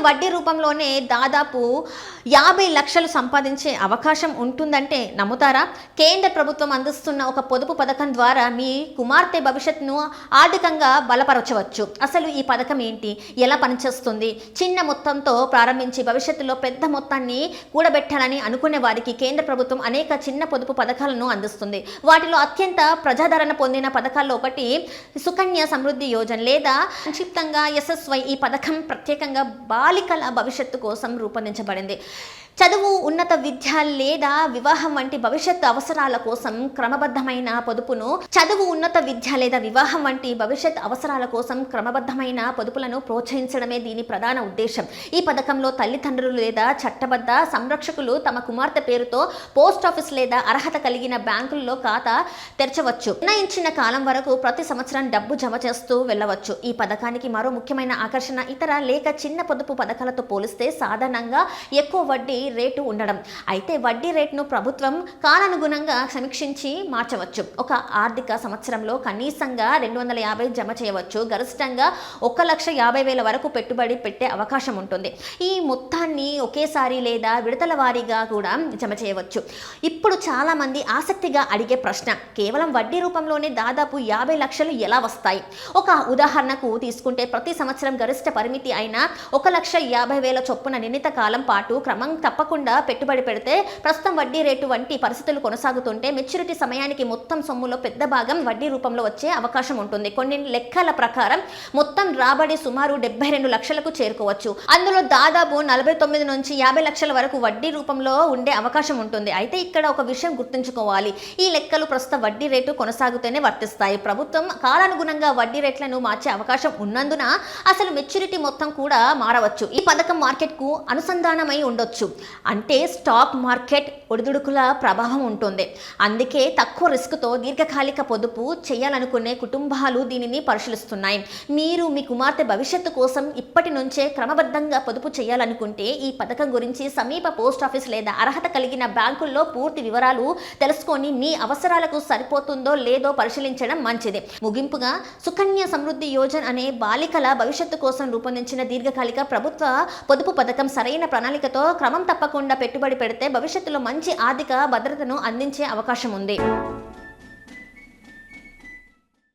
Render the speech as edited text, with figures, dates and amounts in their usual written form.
వడ్డీ రూపంలోనే దాదాపు 50 లక్షలు సంపాదించే అవకాశం ఉంటుందంటే నమ్ముతారా? కేంద్ర ప్రభుత్వం అందిస్తున్న ఒక పొదుపు పథకం ద్వారా మీ కుమార్తె భవిష్యత్తును ఆర్థికంగా బలపరచవచ్చు. అసలు ఈ పథకం ఏంటి, ఎలా పనిచేస్తుంది? చిన్న మొత్తంతో ప్రారంభించి భవిష్యత్తులో పెద్ద మొత్తాన్ని కూడబెట్టాలని అనుకునే వారికి కేంద్ర ప్రభుత్వం అనేక చిన్న పొదుపు పథకాలను అందిస్తుంది. వాటిలో అత్యంత ప్రజాదరణ పొందిన పథకాల్లో ఒకటి సుకన్య సమృద్ధి యోజన లేదా సంక్షిప్తంగా SSY. ఈ పథకం ప్రత్యేకంగా బాలికల భవిష్యత్తు కోసం రూపొందించబడింది. చదువు, ఉన్నత విద్య లేదా వివాహం వంటి భవిష్యత్తు అవసరాల కోసం క్రమబద్ధమైన పొదుపులను ప్రోత్సహించడమే దీని ప్రధాన ఉద్దేశం. ఈ పథకంలో తల్లిదండ్రులు లేదా చట్టబద్ధ సంరక్షకులు తమ కుమార్తె పేరుతో పోస్ట్ ఆఫీస్ లేదా అర్హత కలిగిన బ్యాంకుల్లో ఖాతా తెరచవచ్చు. నిర్ణయించిన కాలం వరకు ప్రతి సంవత్సరం డబ్బు జమ చేస్తూ వెళ్ళవచ్చు. ఈ పథకానికి మరో ముఖ్యమైన ఆకర్షణ ఇతర లేక చిన్న పొదుపు పథకాలతో పోలిస్తే సాధారణంగా ఎక్కువ వడ్డీ రేటు ఉండడం. అయితే వడ్డీ రేటును ప్రభుత్వం కాలానుగుణంగా సమీక్షించి మార్చవచ్చు. ఒక ఆర్థిక సంవత్సరంలో కనీసంగా 250 జమ చేయవచ్చు. గరిష్టంగా 1,50,000 వరకు పెట్టుబడి పెట్టే అవకాశం ఉంటుంది. ఈ మొత్తాన్ని ఒకేసారి లేదా విడతల వారీగా కూడా జమ చేయవచ్చు. ఇప్పుడు చాలా మంది ఆసక్తిగా అడిగే ప్రశ్న, కేవలం వడ్డీ రూపంలోనే దాదాపు 50 లక్షలు ఎలా వస్తాయి? ఒక ఉదాహరణకు తీసుకుంటే ప్రతి సంవత్సరం గరిష్ట పరిమితి అయిన 1,50,000 చొప్పున నిర్ణీత కాలం పాటు క్రమం తప్పకుండా పెట్టుబడి పెడితే ప్రస్తుతం వడ్డీ రేటు వంటి పరిస్థితులు కొనసాగుతుంటే మెచ్యూరిటీ సమయానికి మొత్తం సొమ్ములో పెద్ద భాగం వడ్డీ రూపంలో వచ్చే అవకాశం ఉంటుంది. కొన్ని లెక్కల ప్రకారం మొత్తం రాబడి సుమారు 72 లక్షలకు చేరుకోవచ్చు. అందులో దాదాపు 49 నుంచి 50 లక్షల వరకు వడ్డీ రూపంలో ఉండే అవకాశం ఉంటుంది. అయితే ఇక్కడ ఒక విషయం గుర్తుంచుకోవాలి, ఈ లెక్కలు ప్రస్తుత వడ్డీ రేటు కొనసాగుతూనే వర్తిస్తాయి. ప్రభుత్వం కాలానుగుణంగా వడ్డీ రేట్లను మార్చే అవకాశం ఉన్నందున అసలు మెచ్యూరిటీ మొత్తం కూడా మారవచ్చు. ఈ పథకం మార్కెట్కు అనుసంధానమై ఉండొచ్చు, అంటే స్టాక్ మార్కెట్ ఒడిదుడుకుల ప్రభావం ఉంటుంది. అందుకే తక్కువ రిస్క్తో దీర్ఘకాలిక పొదుపు చేయాలనుకునే కుటుంబాలు దీనిని పరిశీలిస్తున్నాయి. మీరు మీ కుమార్తె భవిష్యత్తు కోసం ఇప్పటి నుంచే క్రమబద్ధంగా పొదుపు చేయాలనుకుంటే ఈ పథకం గురించి సమీప పోస్ట్ ఆఫీస్ లేదా అర్హత కలిగిన బ్యాంకుల్లో పూర్తి వివరాలు తెలుసుకొని మీ అవసరాలకు సరిపోతుందో లేదో పరిశీలించడం మంచిది. ముగింపుగా, సుకన్య సమృద్ధి యోజన అనే బాలికల భవిష్యత్తు కోసం రూపొందించిన దీర్ఘకాలిక ప్రభుత్వ పొదుపు పథకం సరైన ప్రణాళికతో క్రమం తప్పకుండా పెట్టుబడి పెడితే భవిష్యత్తులో మంచి ఆర్థిక భద్రతను అందించే అవకాశం ఉంది.